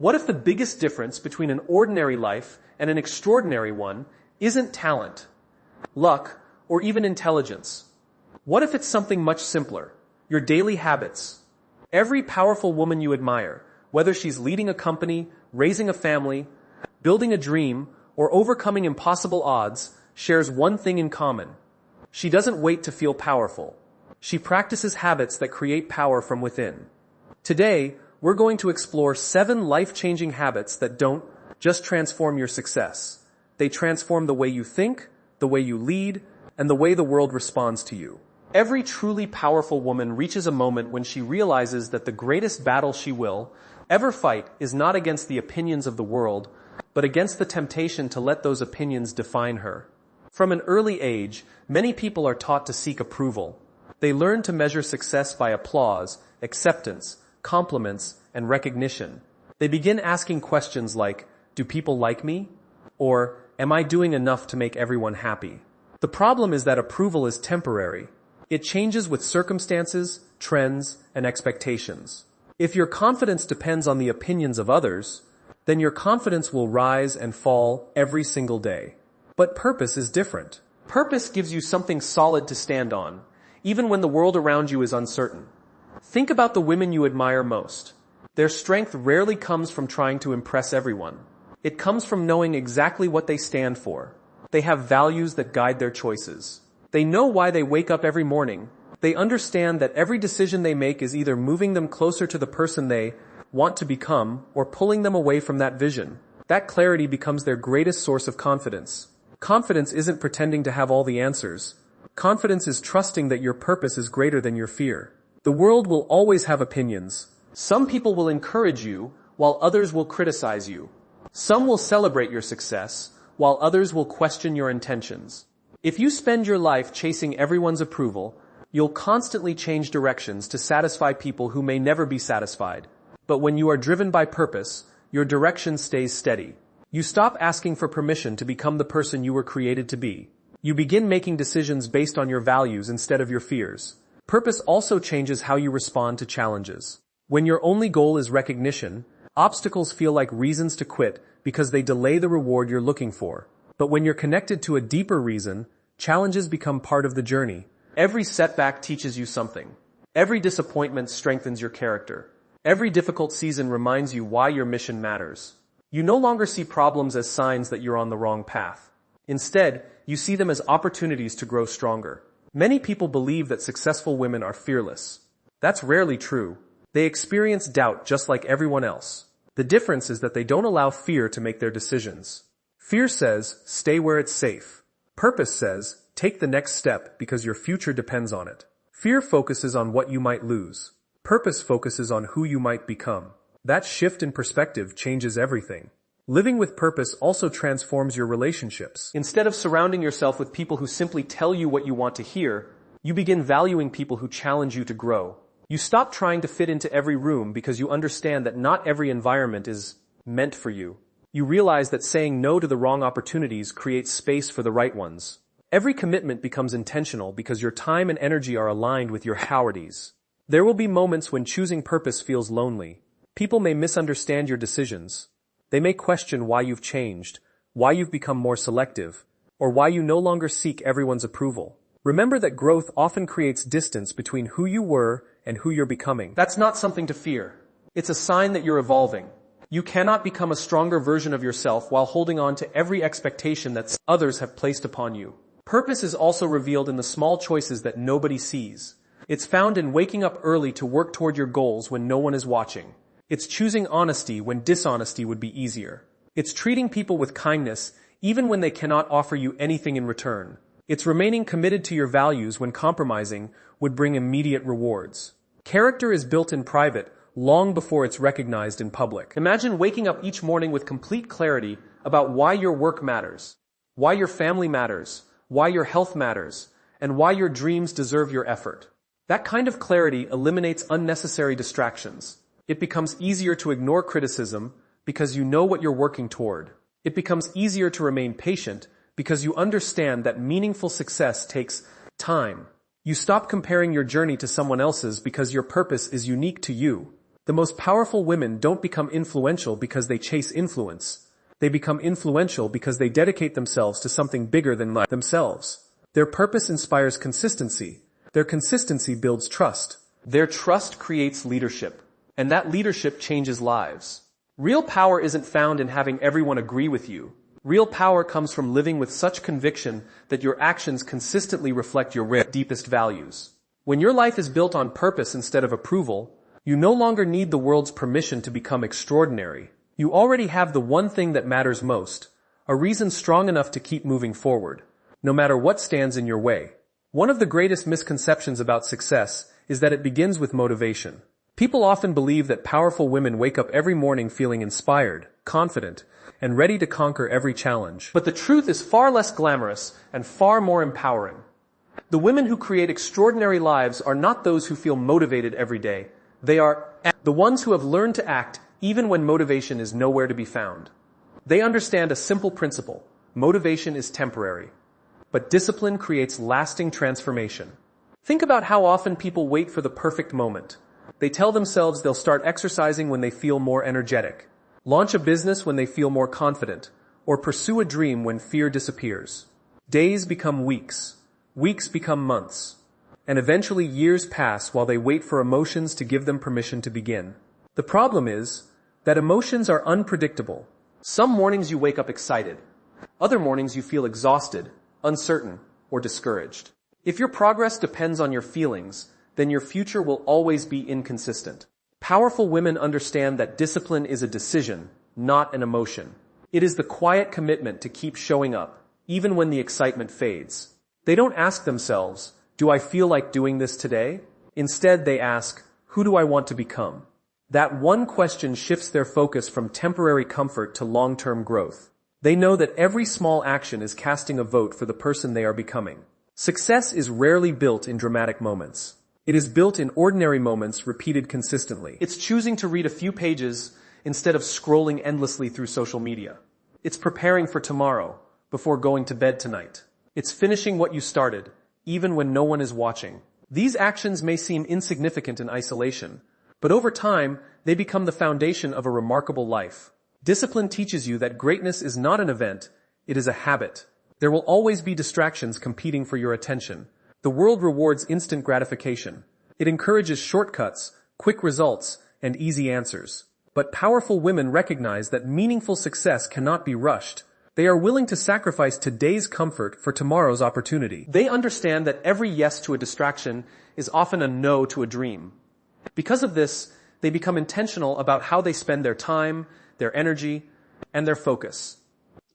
What if the biggest difference between an ordinary life and an extraordinary one isn't talent, luck, or even intelligence? What if it's something much simpler? Your daily habits. Every powerful woman you admire, whether she's leading a company, raising a family, building a dream, or overcoming impossible odds, shares one thing in common. She doesn't wait to feel powerful. She practices habits that create power from within. Today, we're going to explore 7 life-changing habits that don't just transform your success. They transform the way you think, the way you lead, and the way the world responds to you. Every truly powerful woman reaches a moment when she realizes that the greatest battle she will ever fight is not against the opinions of the world, but against the temptation to let those opinions define her. From an early age, many people are taught to seek approval. They learn to measure success by applause, acceptance, compliments, and recognition. They begin asking questions like, do people like me? Or, am I doing enough to make everyone happy? The problem is that approval is temporary. It changes with circumstances, trends, and expectations. If your confidence depends on the opinions of others, then your confidence will rise and fall every single day. But purpose is different. Purpose gives you something solid to stand on, even when the world around you is uncertain. Think about the women you admire most. Their strength rarely comes from trying to impress everyone. It comes from knowing exactly what they stand for. They have values that guide their choices. They know why they wake up every morning. They understand that every decision they make is either moving them closer to the person they want to become or pulling them away from that vision. That clarity becomes their greatest source of confidence. Confidence isn't pretending to have all the answers. Confidence is trusting that your purpose is greater than your fear. The world will always have opinions. Some people will encourage you, while others will criticize you. Some will celebrate your success, while others will question your intentions. If you spend your life chasing everyone's approval, you'll constantly change directions to satisfy people who may never be satisfied. But when you are driven by purpose, your direction stays steady. You stop asking for permission to become the person you were created to be. You begin making decisions based on your values instead of your fears. Purpose also changes how you respond to challenges. When your only goal is recognition, obstacles feel like reasons to quit because they delay the reward you're looking for. But when you're connected to a deeper reason, challenges become part of the journey. Every setback teaches you something. Every disappointment strengthens your character. Every difficult season reminds you why your mission matters. You no longer see problems as signs that you're on the wrong path. Instead, you see them as opportunities to grow stronger. Many people believe that successful women are fearless. That's rarely true. They experience doubt just like everyone else. The difference is that they don't allow fear to make their decisions. Fear says, stay where it's safe. Purpose says, take the next step because your future depends on it. Fear focuses on what you might lose. Purpose focuses on who you might become. That shift in perspective changes everything. Living with purpose also transforms your relationships. Instead of surrounding yourself with people who simply tell you what you want to hear, you begin valuing people who challenge you to grow. You stop trying to fit into every room because you understand that not every environment is meant for you. You realize that saying no to the wrong opportunities creates space for the right ones. Every commitment becomes intentional because your time and energy are aligned with your priorities. There will be moments when choosing purpose feels lonely. People may misunderstand your decisions. They may question why you've changed, why you've become more selective, or why you no longer seek everyone's approval. Remember that growth often creates distance between who you were and who you're becoming. That's not something to fear. It's a sign that you're evolving. You cannot become a stronger version of yourself while holding on to every expectation that others have placed upon you. Purpose is also revealed in the small choices that nobody sees. It's found in waking up early to work toward your goals when no one is watching. It's choosing honesty when dishonesty would be easier. It's treating people with kindness even when they cannot offer you anything in return. It's remaining committed to your values when compromising would bring immediate rewards. Character is built in private long before it's recognized in public. Imagine waking up each morning with complete clarity about why your work matters, why your family matters, why your health matters, and why your dreams deserve your effort. That kind of clarity eliminates unnecessary distractions. It becomes easier to ignore criticism because you know what you're working toward. It becomes easier to remain patient because you understand that meaningful success takes time. You stop comparing your journey to someone else's because your purpose is unique to you. The most powerful women don't become influential because they chase influence. They become influential because they dedicate themselves to something bigger than themselves. Their purpose inspires consistency. Their consistency builds trust. Their trust creates leadership. And that leadership changes lives. Real power isn't found in having everyone agree with you. Real power comes from living with such conviction that your actions consistently reflect your deepest values. When your life is built on purpose instead of approval, you no longer need the world's permission to become extraordinary. You already have the one thing that matters most, a reason strong enough to keep moving forward, no matter what stands in your way. One of the greatest misconceptions about success is that it begins with motivation. People often believe that powerful women wake up every morning feeling inspired, confident, and ready to conquer every challenge. But the truth is far less glamorous and far more empowering. The women who create extraordinary lives are not those who feel motivated every day. They are the ones who have learned to act even when motivation is nowhere to be found. They understand a simple principle: motivation is temporary, but discipline creates lasting transformation. Think about how often people wait for the perfect moment. They tell themselves they'll start exercising when they feel more energetic, launch a business when they feel more confident, or pursue a dream when fear disappears. Days become weeks, weeks become months, and eventually years pass while they wait for emotions to give them permission to begin. The problem is that emotions are unpredictable. Some mornings you wake up excited. Other mornings you feel exhausted, uncertain, or discouraged. If your progress depends on your feelings, then your future will always be inconsistent. Powerful women understand that discipline is a decision, not an emotion. It is the quiet commitment to keep showing up, even when the excitement fades. They don't ask themselves, "Do I feel like doing this today?" Instead, they ask, "Who do I want to become?" That one question shifts their focus from temporary comfort to long-term growth. They know that every small action is casting a vote for the person they are becoming. Success is rarely built in dramatic moments. It is built in ordinary moments repeated consistently. It's choosing to read a few pages instead of scrolling endlessly through social media. It's preparing for tomorrow before going to bed tonight. It's finishing what you started, even when no one is watching. These actions may seem insignificant in isolation, but over time, they become the foundation of a remarkable life. Discipline teaches you that greatness is not an event, it is a habit. There will always be distractions competing for your attention. The world rewards instant gratification. It encourages shortcuts, quick results, and easy answers. But powerful women recognize that meaningful success cannot be rushed. They are willing to sacrifice today's comfort for tomorrow's opportunity. They understand that every yes to a distraction is often a no to a dream. Because of this, they become intentional about how they spend their time, their energy, and their focus.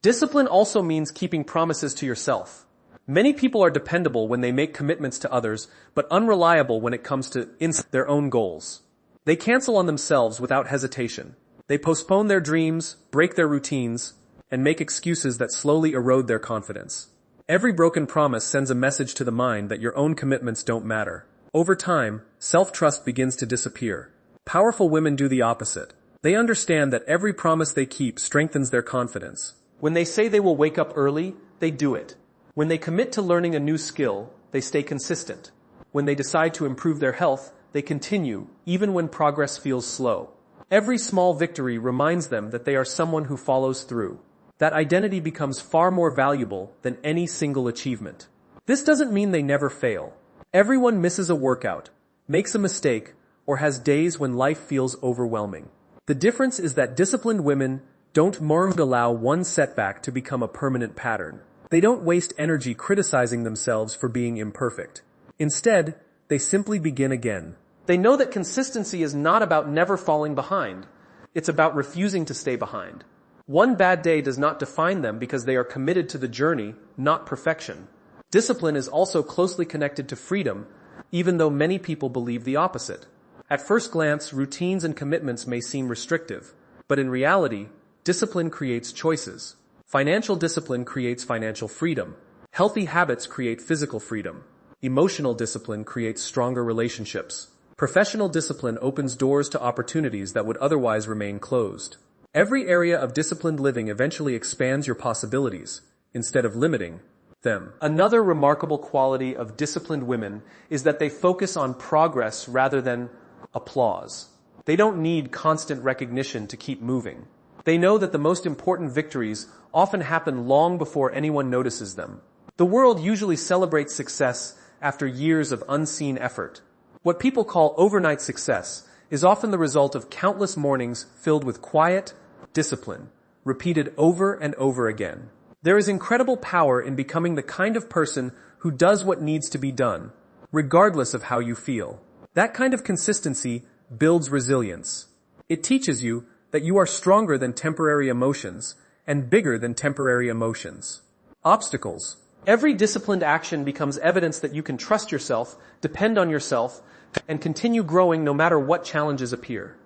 Discipline also means keeping promises to yourself. Many people are dependable when they make commitments to others, but unreliable when it comes to their own goals. They cancel on themselves without hesitation. They postpone their dreams, break their routines, and make excuses that slowly erode their confidence. Every broken promise sends a message to the mind that your own commitments don't matter. Over time, self-trust begins to disappear. Powerful women do the opposite. They understand that every promise they keep strengthens their confidence. When they say they will wake up early, they do it. When they commit to learning a new skill, they stay consistent. When they decide to improve their health, they continue, even when progress feels slow. Every small victory reminds them that they are someone who follows through. That identity becomes far more valuable than any single achievement. This doesn't mean they never fail. Everyone misses a workout, makes a mistake, or has days when life feels overwhelming. The difference is that disciplined women don't allow one setback to become a permanent pattern. They don't waste energy criticizing themselves for being imperfect. Instead, they simply begin again. They know that consistency is not about never falling behind. It's about refusing to stay behind. One bad day does not define them because they are committed to the journey, not perfection. Discipline is also closely connected to freedom, even though many people believe the opposite. At first glance, routines and commitments may seem restrictive, but in reality, discipline creates choices. Financial discipline creates financial freedom. Healthy habits create physical freedom. Emotional discipline creates stronger relationships. Professional discipline opens doors to opportunities that would otherwise remain closed. Every area of disciplined living eventually expands your possibilities, instead of limiting them. Another remarkable quality of disciplined women is that they focus on progress rather than applause. They don't need constant recognition to keep moving. They know that the most important victories often happen long before anyone notices them. The world usually celebrates success after years of unseen effort. What people call overnight success is often the result of countless mornings filled with quiet discipline, repeated over and over again. There is incredible power in becoming the kind of person who does what needs to be done, regardless of how you feel. That kind of consistency builds resilience. It teaches you that you are stronger than temporary emotions and bigger than temporary emotions. Obstacles. Every disciplined action becomes evidence that you can trust yourself, depend on yourself, and continue growing no matter what challenges appear.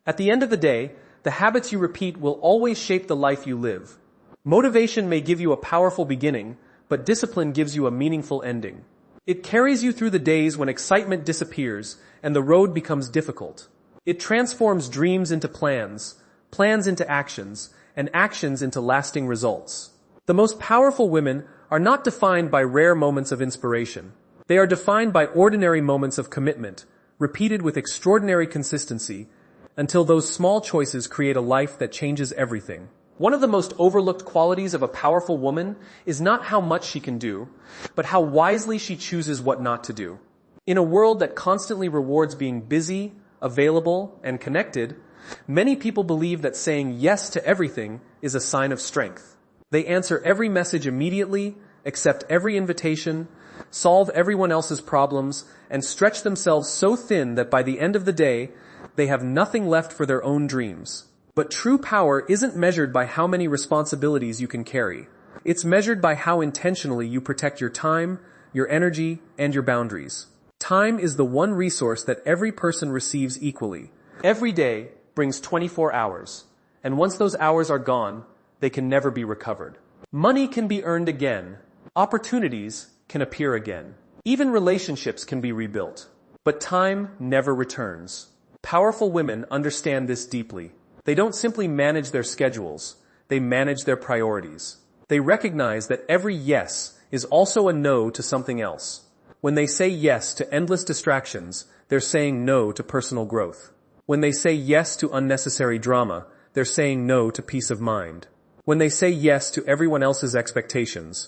At the end of the day, the habits you repeat will always shape the life you live. Motivation may give you a powerful beginning, but discipline gives you a meaningful ending. It carries you through the days when excitement disappears and the road becomes difficult. It transforms dreams into plans, plans into actions, and actions into lasting results. The most powerful women are not defined by rare moments of inspiration. They are defined by ordinary moments of commitment, repeated with extraordinary consistency, until those small choices create a life that changes everything. One of the most overlooked qualities of a powerful woman is not how much she can do, but how wisely she chooses what not to do. In a world that constantly rewards being busy, available, and connected, many people believe that saying yes to everything is a sign of strength. They answer every message immediately, accept every invitation, solve everyone else's problems, and stretch themselves so thin that by the end of the day, they have nothing left for their own dreams. But true power isn't measured by how many responsibilities you can carry. It's measured by how intentionally you protect your time, your energy, and your boundaries. Time is the one resource that every person receives equally. Every day brings 24 hours, and once those hours are gone, they can never be recovered. Money can be earned again. Opportunities can appear again. Even relationships can be rebuilt. But time never returns. Powerful women understand this deeply. They don't simply manage their schedules. They manage their priorities. They recognize that every yes is also a no to something else. When they say yes to endless distractions, they're saying no to personal growth. When they say yes to unnecessary drama, they're saying no to peace of mind. When they say yes to everyone else's expectations,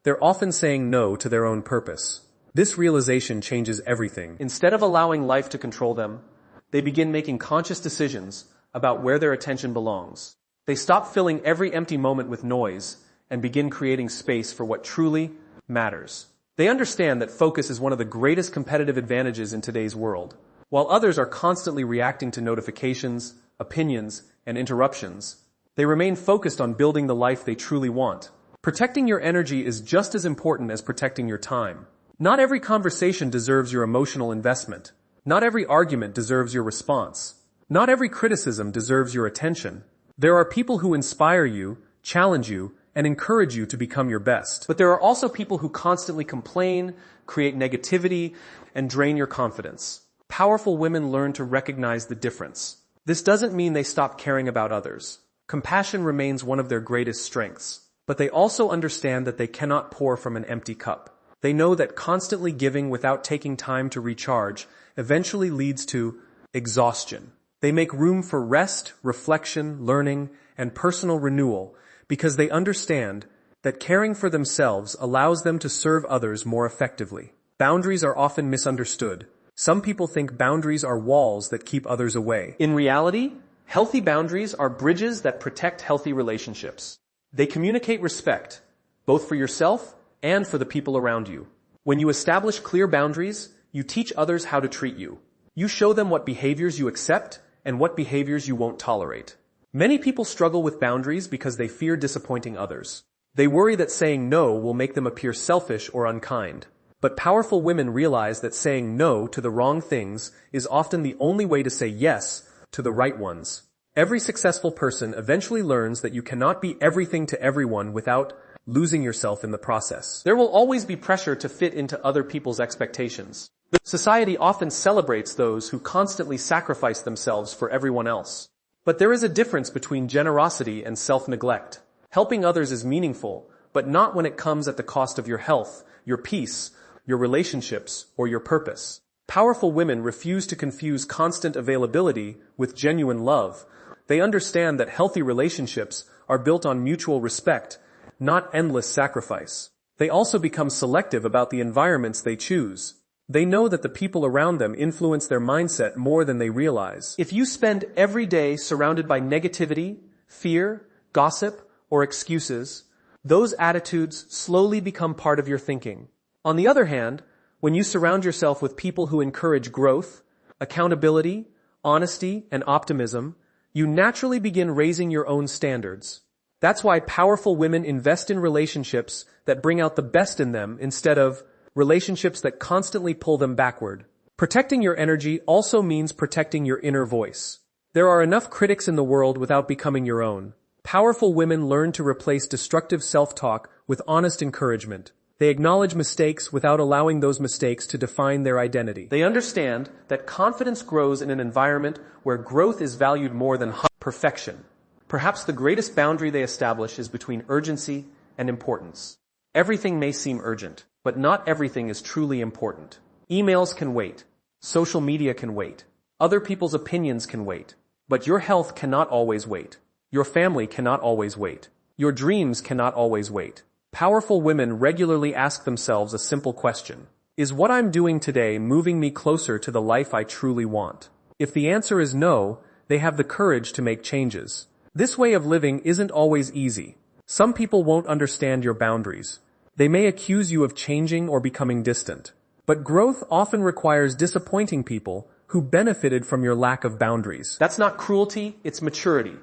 they're often saying no to their own purpose. This realization changes everything. Instead of allowing life to control them, they begin making conscious decisions about where their attention belongs. They stop filling every empty moment with noise and begin creating space for what truly matters. They understand that focus is one of the greatest competitive advantages in today's world. While others are constantly reacting to notifications, opinions, and interruptions, they remain focused on building the life they truly want. Protecting your energy is just as important as protecting your time. Not every conversation deserves your emotional investment. Not every argument deserves your response. Not every criticism deserves your attention. There are people who inspire you, challenge you, and encourage you to become your best. But there are also people who constantly complain, create negativity, and drain your confidence. Powerful women learn to recognize the difference. This doesn't mean they stop caring about others. Compassion remains one of their greatest strengths. But they also understand that they cannot pour from an empty cup. They know that constantly giving without taking time to recharge eventually leads to exhaustion. They make room for rest, reflection, learning, and personal renewal because they understand that caring for themselves allows them to serve others more effectively. Boundaries are often misunderstood. Some people think boundaries are walls that keep others away. In reality, healthy boundaries are bridges that protect healthy relationships. They communicate respect, both for yourself and for the people around you. When you establish clear boundaries, you teach others how to treat you. You show them what behaviors you accept and what behaviors you won't tolerate. Many people struggle with boundaries because they fear disappointing others. They worry that saying no will make them appear selfish or unkind. But powerful women realize that saying no to the wrong things is often the only way to say yes to the right ones. Every successful person eventually learns that you cannot be everything to everyone without losing yourself in the process. There will always be pressure to fit into other people's expectations. Society often celebrates those who constantly sacrifice themselves for everyone else. But there is a difference between generosity and self-neglect. Helping others is meaningful, but not when it comes at the cost of your health, your peace, your relationships, or your purpose. Powerful women refuse to confuse constant availability with genuine love. They understand that healthy relationships are built on mutual respect, not endless sacrifice. They also become selective about the environments they choose. They know that the people around them influence their mindset more than they realize. If you spend every day surrounded by negativity, fear, gossip, or excuses, those attitudes slowly become part of your thinking. On the other hand, when you surround yourself with people who encourage growth, accountability, honesty, and optimism, you naturally begin raising your own standards. That's why powerful women invest in relationships that bring out the best in them instead of relationships that constantly pull them backward. Protecting your energy also means protecting your inner voice. There are enough critics in the world without becoming your own. Powerful women learn to replace destructive self-talk with honest encouragement. They acknowledge mistakes without allowing those mistakes to define their identity. They understand that confidence grows in an environment where growth is valued more than perfection. Perhaps the greatest boundary they establish is between urgency and importance. Everything may seem urgent, but not everything is truly important. Emails can wait. Social media can wait. Other people's opinions can wait. But your health cannot always wait. Your family cannot always wait. Your dreams cannot always wait. Powerful women regularly ask themselves a simple question. Is what I'm doing today moving me closer to the life I truly want? If the answer is no, they have the courage to make changes. This way of living isn't always easy. Some people won't understand your boundaries. They may accuse you of changing or becoming distant. But growth often requires disappointing people who benefited from your lack of boundaries. That's not cruelty, it's maturity.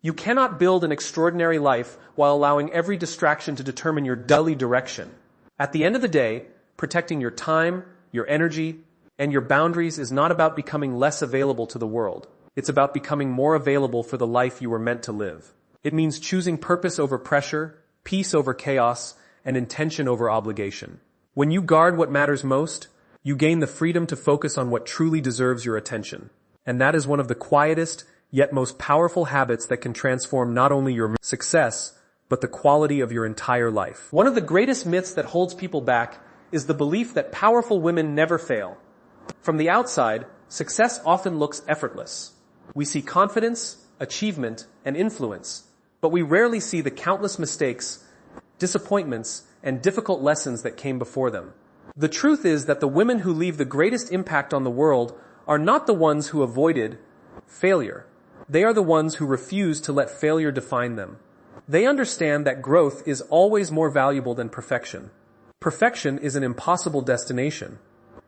You cannot build an extraordinary life while allowing every distraction to determine your daily direction. At the end of the day, protecting your time, your energy, and your boundaries is not about becoming less available to the world. It's about becoming more available for the life you were meant to live. It means choosing purpose over pressure, peace over chaos, and intention over obligation. When you guard what matters most, you gain the freedom to focus on what truly deserves your attention. And that is one of the quietest, yet most powerful habits that can transform not only your success, but the quality of your entire life. One of the greatest myths that holds people back is the belief that powerful women never fail. From the outside, success often looks effortless. We see confidence, achievement, and influence, but we rarely see the countless mistakes, disappointments, and difficult lessons that came before them. The truth is that the women who leave the greatest impact on the world are not the ones who avoided failure. They are the ones who refuse to let failure define them. They understand that growth is always more valuable than perfection. Perfection is an impossible destination.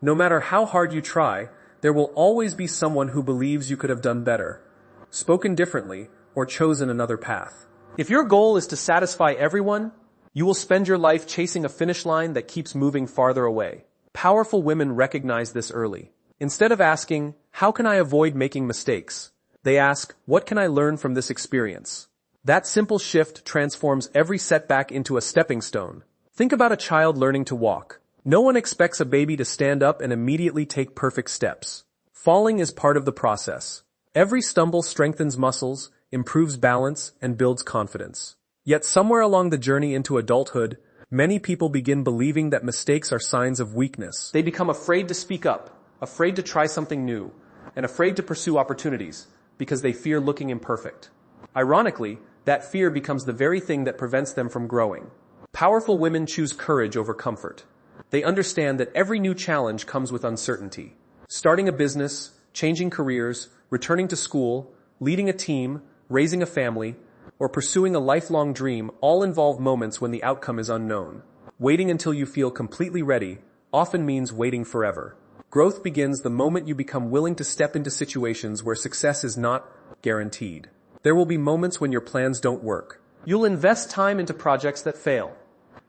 No matter how hard you try, there will always be someone who believes you could have done better, spoken differently, or chosen another path. If your goal is to satisfy everyone, you will spend your life chasing a finish line that keeps moving farther away. Powerful women recognize this early. Instead of asking, how can I avoid making mistakes? They ask, what can I learn from this experience? That simple shift transforms every setback into a stepping stone. Think about a child learning to walk. No one expects a baby to stand up and immediately take perfect steps. Falling is part of the process. Every stumble strengthens muscles, improves balance, and builds confidence. Yet somewhere along the journey into adulthood, many people begin believing that mistakes are signs of weakness. They become afraid to speak up, afraid to try something new, and afraid to pursue opportunities because they fear looking imperfect. Ironically, that fear becomes the very thing that prevents them from growing. Powerful women choose courage over comfort. They understand that every new challenge comes with uncertainty. Starting a business, changing careers, returning to school, leading a team, raising a family, or pursuing a lifelong dream all involve moments when the outcome is unknown. Waiting until you feel completely ready often means waiting forever. Growth begins the moment you become willing to step into situations where success is not guaranteed. There will be moments when your plans don't work. You'll invest time into projects that fail.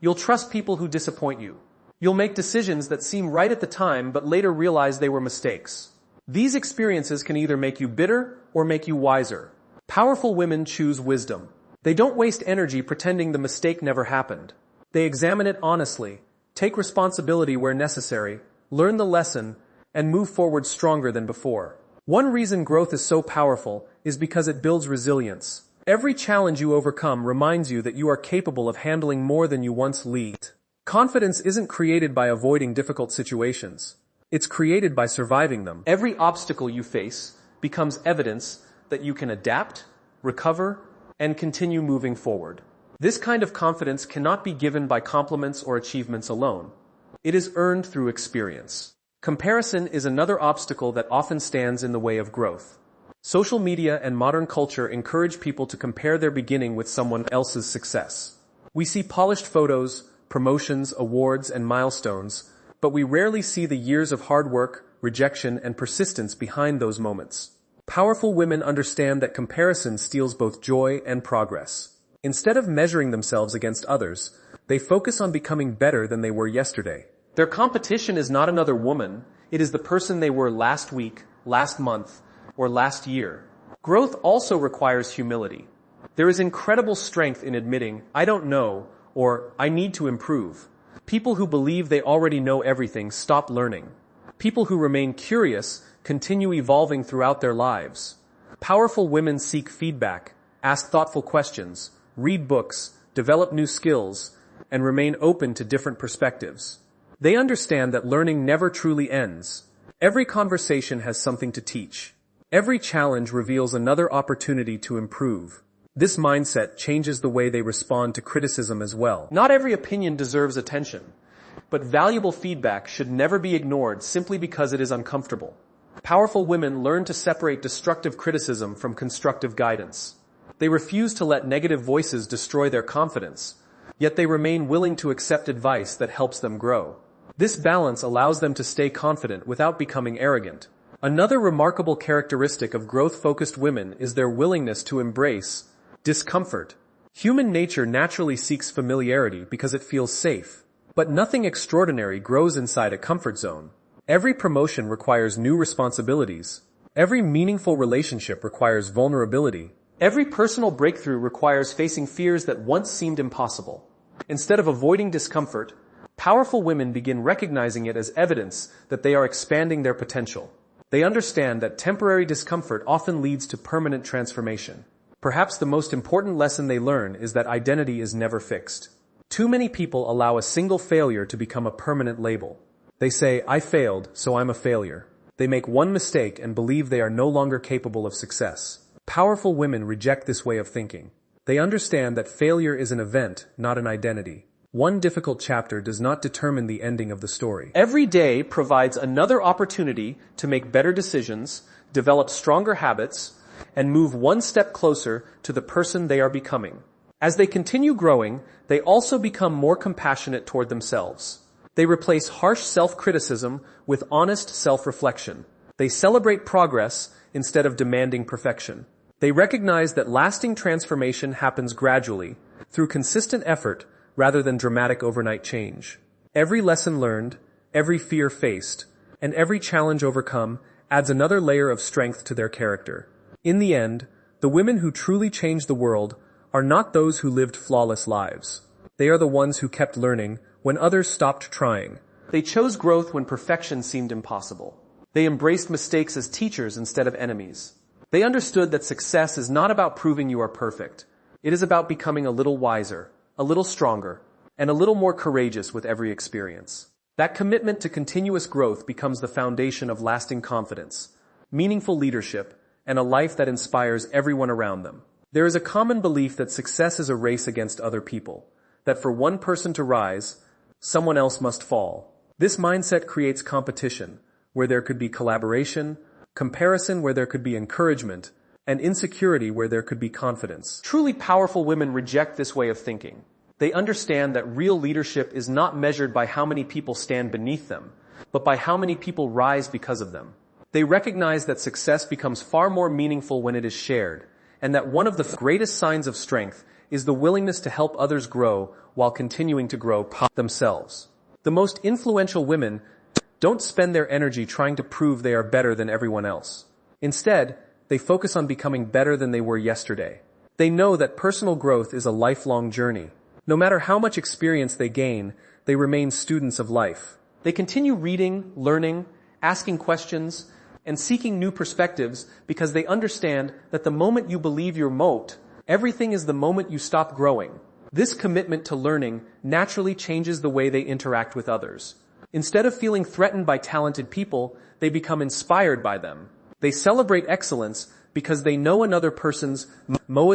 You'll trust people who disappoint you. You'll make decisions that seem right at the time but later realize they were mistakes. These experiences can either make you bitter or make you wiser. Powerful women choose wisdom. They don't waste energy pretending the mistake never happened. They examine it honestly, take responsibility where necessary, learn the lesson, and move forward stronger than before. One reason growth is so powerful is because it builds resilience. Every challenge you overcome reminds you that you are capable of handling more than you once leaked. Confidence isn't created by avoiding difficult situations. It's created by surviving them. Every obstacle you face becomes evidence that you can adapt, recover, and continue moving forward. This kind of confidence cannot be given by compliments or achievements alone. It is earned through experience. Comparison is another obstacle that often stands in the way of growth. Social media and modern culture encourage people to compare their beginning with someone else's success. We see polished photos, promotions, awards, and milestones, but we rarely see the years of hard work, rejection, and persistence behind those moments. Powerful women understand that comparison steals both joy and progress. Instead of measuring themselves against others, they focus on becoming better than they were yesterday. Their competition is not another woman, it is the person they were last week, last month, or last year. Growth also requires humility. There is incredible strength in admitting, I don't know, or I need to improve. People who believe they already know everything stop learning. People who remain curious continue evolving throughout their lives. Powerful women seek feedback, ask thoughtful questions, read books, develop new skills, and remain open to different perspectives. They understand that learning never truly ends. Every conversation has something to teach. Every challenge reveals another opportunity to improve. This mindset changes the way they respond to criticism as well. Not every opinion deserves attention, but valuable feedback should never be ignored simply because it is uncomfortable. Powerful women learn to separate destructive criticism from constructive guidance. They refuse to let negative voices destroy their confidence, yet they remain willing to accept advice that helps them grow. This balance allows them to stay confident without becoming arrogant. Another remarkable characteristic of growth-focused women is their willingness to embrace discomfort. Human nature naturally seeks familiarity because it feels safe. But nothing extraordinary grows inside a comfort zone. Every promotion requires new responsibilities. Every meaningful relationship requires vulnerability. Every personal breakthrough requires facing fears that once seemed impossible. Instead of avoiding discomfort, powerful women begin recognizing it as evidence that they are expanding their potential. They understand that temporary discomfort often leads to permanent transformation. Perhaps the most important lesson they learn is that identity is never fixed. Too many people allow a single failure to become a permanent label. They say, I failed, so I'm a failure. They make one mistake and believe they are no longer capable of success. Powerful women reject this way of thinking. They understand that failure is an event, not an identity. One difficult chapter does not determine the ending of the story. Every day provides another opportunity to make better decisions, develop stronger habits, and move one step closer to the person they are becoming. As they continue growing, they also become more compassionate toward themselves. They replace harsh self-criticism with honest self-reflection. They celebrate progress instead of demanding perfection. They recognize that lasting transformation happens gradually, through consistent effort rather than dramatic overnight change. Every lesson learned, every fear faced, and every challenge overcome adds another layer of strength to their character. In the end, the women who truly change the world are not those who lived flawless lives. They are the ones who kept learning when others stopped trying. They chose growth when perfection seemed impossible. They embraced mistakes as teachers instead of enemies. They understood that success is not about proving you are perfect. It is about becoming a little wiser, a little stronger, and a little more courageous with every experience. That commitment to continuous growth becomes the foundation of lasting confidence, meaningful leadership, and a life that inspires everyone around them. There is a common belief that success is a race against other people, that for one person to rise, someone else must fall. This mindset creates competition, where there could be collaboration, comparison where there could be encouragement, and insecurity where there could be confidence. Truly powerful women reject this way of thinking. They understand that real leadership is not measured by how many people stand beneath them, but by how many people rise because of them. They recognize that success becomes far more meaningful when it is shared, and that one of the greatest signs of strength is the willingness to help others grow while continuing to grow themselves. The most influential women don't spend their energy trying to prove they are better than everyone else. Instead, they focus on becoming better than they were yesterday. They know that personal growth is a lifelong journey. No matter how much experience they gain, they remain students of life. They continue reading, learning, asking questions, and seeking new perspectives because they understand that the moment you believe your moat, everything is the moment you stop growing. This commitment to learning naturally changes the way they interact with others. Instead of feeling threatened by talented people, they become inspired by them. They celebrate excellence because they know another person's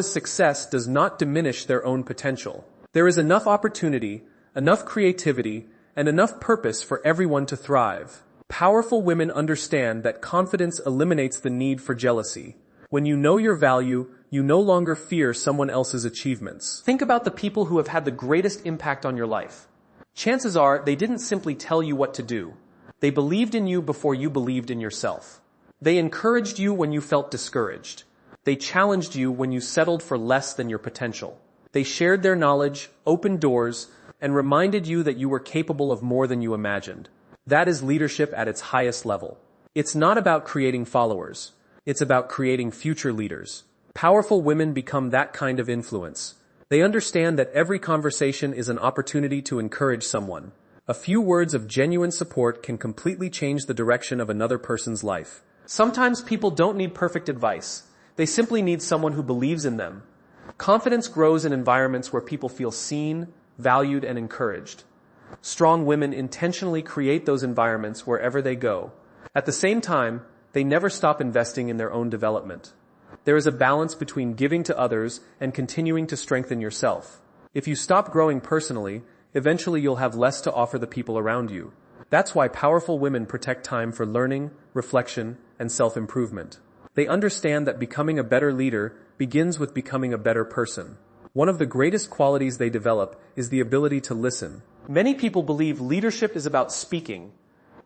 success does not diminish their own potential. There is enough opportunity, enough creativity, and enough purpose for everyone to thrive. Powerful women understand that confidence eliminates the need for jealousy. When you know your value, you no longer fear someone else's achievements. Think about the people who have had the greatest impact on your life. Chances are they didn't simply tell you what to do. They believed in you before you believed in yourself. They encouraged you when you felt discouraged. They challenged you when you settled for less than your potential. They shared their knowledge, opened doors, and reminded you that you were capable of more than you imagined. That is leadership at its highest level. It's not about creating followers. It's about creating future leaders. Powerful women become that kind of influence. They understand that every conversation is an opportunity to encourage someone. A few words of genuine support can completely change the direction of another person's life. Sometimes people don't need perfect advice. They simply need someone who believes in them. Confidence grows in environments where people feel seen, valued, and encouraged. Strong women intentionally create those environments wherever they go. At the same time, they never stop investing in their own development. There is a balance between giving to others and continuing to strengthen yourself. If you stop growing personally, eventually you'll have less to offer the people around you. That's why powerful women protect time for learning, reflection, and self-improvement. They understand that becoming a better leader begins with becoming a better person. One of the greatest qualities they develop is the ability to listen. Many people believe leadership is about speaking,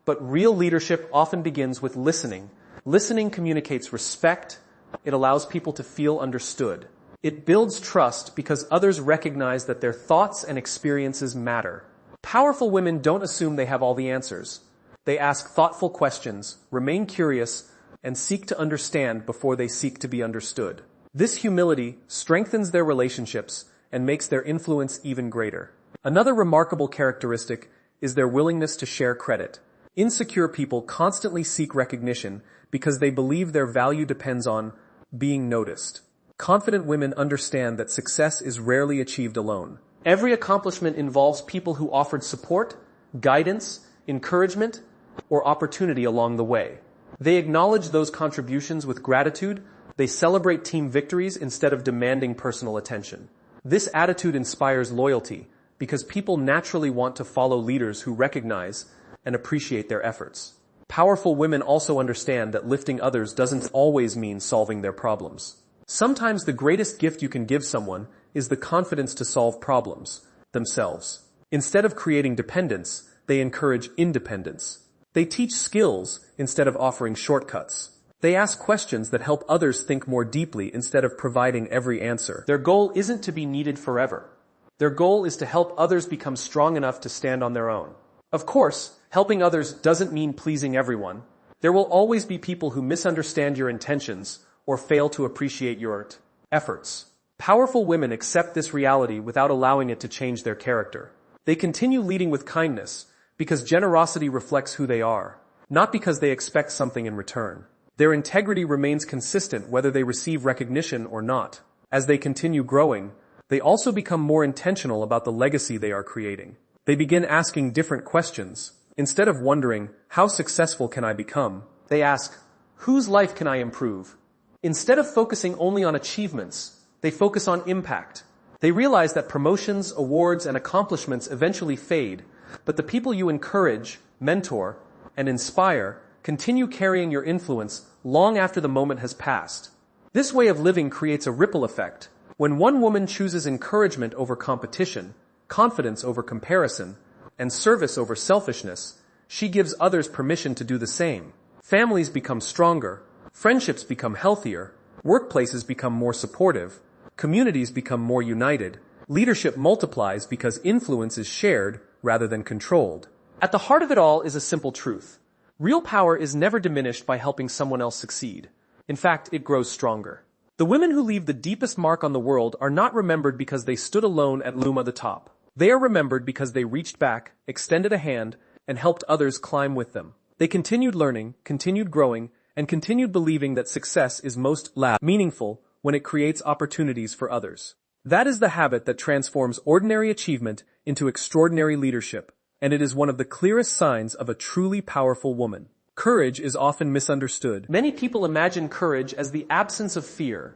but real leadership often begins with listening. Listening communicates respect. It allows people to feel understood. It builds trust because others recognize that their thoughts and experiences matter. Powerful women don't assume they have all the answers. They ask thoughtful questions, remain curious, and seek to understand before they seek to be understood. This humility strengthens their relationships and makes their influence even greater. Another remarkable characteristic is their willingness to share credit. Insecure people constantly seek recognition because they believe their value depends on being noticed. Confident women understand that success is rarely achieved alone. Every accomplishment involves people who offered support, guidance, encouragement, or opportunity along the way. They acknowledge those contributions with gratitude. They celebrate team victories instead of demanding personal attention. This attitude inspires loyalty because people naturally want to follow leaders who recognize and appreciate their efforts. Powerful women also understand that lifting others doesn't always mean solving their problems. Sometimes the greatest gift you can give someone is the confidence to solve problems themselves. Instead of creating dependence, they encourage independence. They teach skills instead of offering shortcuts. They ask questions that help others think more deeply instead of providing every answer. Their goal isn't to be needed forever. Their goal is to help others become strong enough to stand on their own. Of course, helping others doesn't mean pleasing everyone. There will always be people who misunderstand your intentions or fail to appreciate your efforts. Powerful women accept this reality without allowing it to change their character. They continue leading with kindness because generosity reflects who they are, not because they expect something in return. Their integrity remains consistent whether they receive recognition or not. As they continue growing, they also become more intentional about the legacy they are creating. They begin asking different questions. Instead of wondering, how successful can I become? They ask, whose life can I improve? Instead of focusing only on achievements, they focus on impact. They realize that promotions, awards, and accomplishments eventually fade, but the people you encourage, mentor, and inspire continue carrying your influence long after the moment has passed. This way of living creates a ripple effect. When one woman chooses encouragement over competition, confidence over comparison, and service over selfishness, she gives others permission to do the same. Families become stronger, friendships become healthier, workplaces become more supportive, communities become more united, leadership multiplies because influence is shared rather than controlled. At the heart of it all is a simple truth. Real power is never diminished by helping someone else succeed. In fact, it grows stronger. The women who leave the deepest mark on the world are not remembered because they stood alone at the top. They are remembered because they reached back, extended a hand, and helped others climb with them. They continued learning, continued growing, and continued believing that success is most meaningful when it creates opportunities for others. That is the habit that transforms ordinary achievement into extraordinary leadership. and it is one of the clearest signs of a truly powerful woman. Courage is often misunderstood. Many people imagine courage as the absence of fear,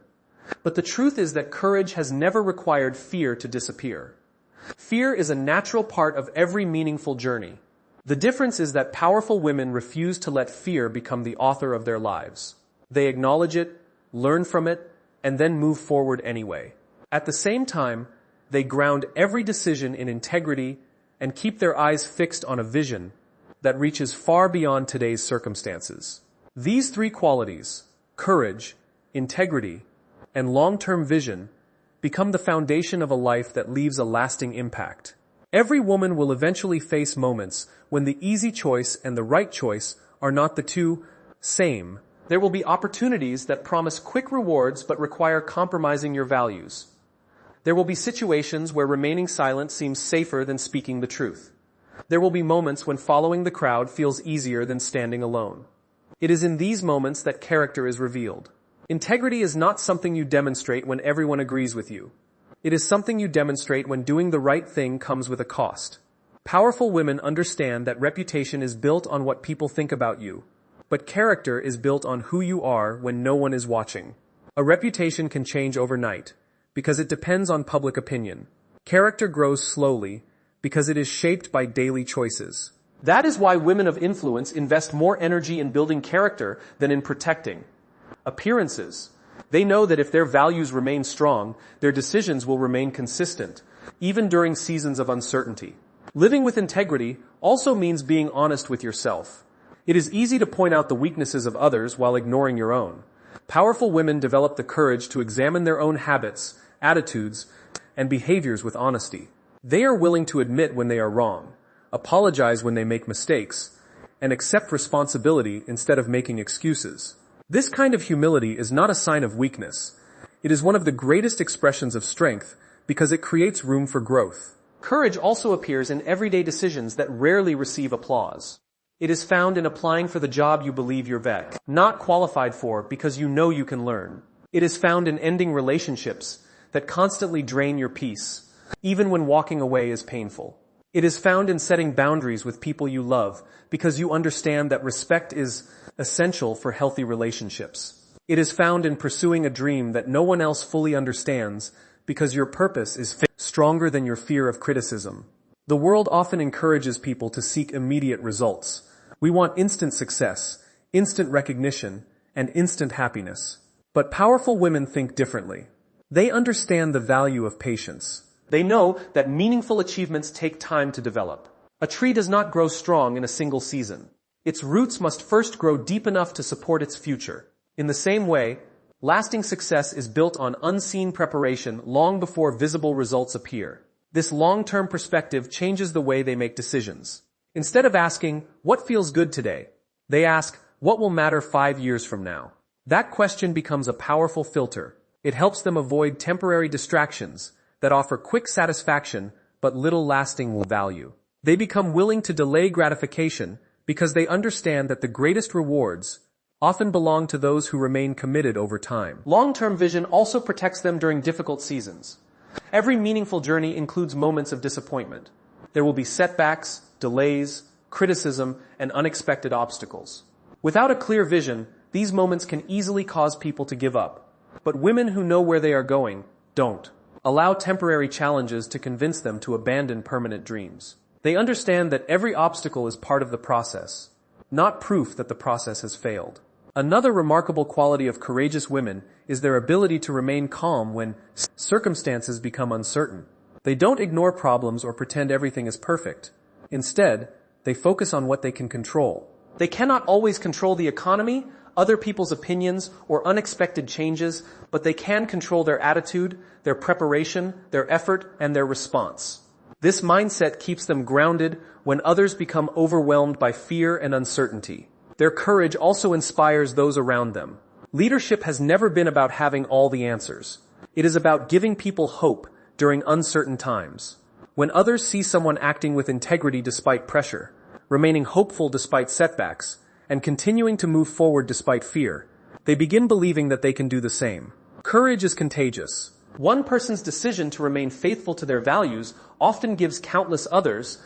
but the truth is that courage has never required fear to disappear. Fear is a natural part of every meaningful journey. The difference is that powerful women refuse to let fear become the author of their lives. They acknowledge it, learn from it, and then move forward anyway. At the same time, they ground every decision in integrity and keep their eyes fixed on a vision that reaches far beyond today's circumstances. These three qualities, courage, integrity, and long-term vision, become the foundation of a life that leaves a lasting impact. Every woman will eventually face moments when the easy choice and the right choice are not the two same. There will be opportunities that promise quick rewards but require compromising your values. There will be situations where remaining silent seems safer than speaking the truth. There will be moments when following the crowd feels easier than standing alone. It is in these moments that character is revealed. Integrity is not something you demonstrate when everyone agrees with you. It is something you demonstrate when doing the right thing comes with a cost. Powerful women understand that reputation is built on what people think about you, but character is built on who you are when no one is watching. A reputation can change overnight, because it depends on public opinion. Character grows slowly, because it is shaped by daily choices. That is why women of influence invest more energy in building character than in protecting appearances. They know that if their values remain strong, their decisions will remain consistent, even during seasons of uncertainty. Living with integrity also means being honest with yourself. It is easy to point out the weaknesses of others while ignoring your own. Powerful women develop the courage to examine their own habits, attitudes, and behaviors with honesty. They are willing to admit when they are wrong, apologize when they make mistakes, and accept responsibility instead of making excuses. This kind of humility is not a sign of weakness. It is one of the greatest expressions of strength because it creates room for growth. Courage also appears in everyday decisions that rarely receive applause. It is found in applying for the job you believe you're not qualified for because you know you can learn. It is found in ending relationships that constantly drain your peace, even when walking away is painful. It is found in setting boundaries with people you love because you understand that respect is essential for healthy relationships. It is found in pursuing a dream that no one else fully understands because your purpose is stronger than your fear of criticism. The world often encourages people to seek immediate results. We want instant success, instant recognition, and instant happiness. But powerful women think differently. They understand the value of patience. They know that meaningful achievements take time to develop. A tree does not grow strong in a single season. Its roots must first grow deep enough to support its future. In the same way, lasting success is built on unseen preparation long before visible results appear. This long-term perspective changes the way they make decisions. Instead of asking, "What feels good today?" they ask, "What will matter 5 years from now?" That question becomes a powerful filter. It helps them avoid temporary distractions that offer quick satisfaction but little lasting value. They become willing to delay gratification because they understand that the greatest rewards often belong to those who remain committed over time. Long-term vision also protects them during difficult seasons. Every meaningful journey includes moments of disappointment. There will be setbacks, delays, criticism, and unexpected obstacles. Without a clear vision, these moments can easily cause people to give up. But women who know where they are going don't allow temporary challenges to convince them to abandon permanent dreams. They understand that every obstacle is part of the process, not proof that the process has failed. Another remarkable quality of courageous women is their ability to remain calm when circumstances become uncertain. They don't ignore problems or pretend everything is perfect. Instead, they focus on what they can control. They cannot always control the economy, other people's opinions, or unexpected changes, but they can control their attitude, their preparation, their effort, and their response. This mindset keeps them grounded when others become overwhelmed by fear and uncertainty. Their courage also inspires those around them. Leadership has never been about having all the answers. It is about giving people hope during uncertain times. When others see someone acting with integrity despite pressure, remaining hopeful despite setbacks, and continuing to move forward despite fear, they begin believing that they can do the same. Courage is contagious. One person's decision to remain faithful to their values often gives countless others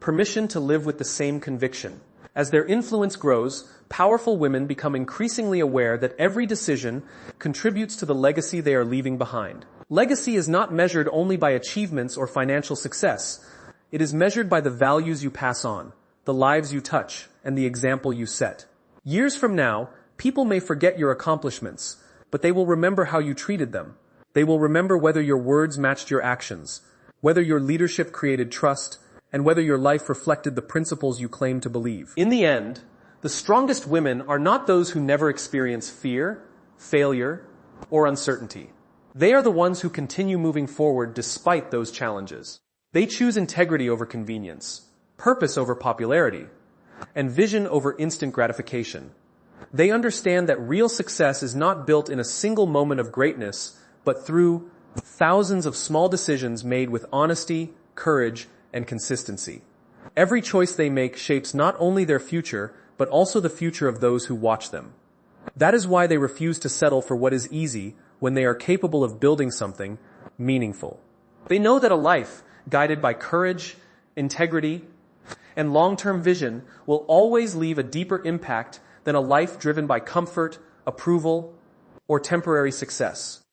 permission to live with the same conviction. As their influence grows, powerful women become increasingly aware that every decision contributes to the legacy they are leaving behind. Legacy is not measured only by achievements or financial success. It is measured by the values you pass on, the lives you touch, and the example you set. Years from now, people may forget your accomplishments, but they will remember how you treated them. They will remember whether your words matched your actions, whether your leadership created trust, and whether your life reflected the principles you claim to believe. In the end, the strongest women are not those who never experience fear, failure, or uncertainty. They are the ones who continue moving forward despite those challenges. They choose integrity over convenience, purpose over popularity, and vision over instant gratification. They understand that real success is not built in a single moment of greatness, but through thousands of small decisions made with honesty, courage, and consistency. Every choice they make shapes not only their future, but also the future of those who watch them. That is why they refuse to settle for what is easy when they are capable of building something meaningful. They know that a life guided by courage, integrity, and long-term vision will always leave a deeper impact than a life driven by comfort, approval, or temporary success.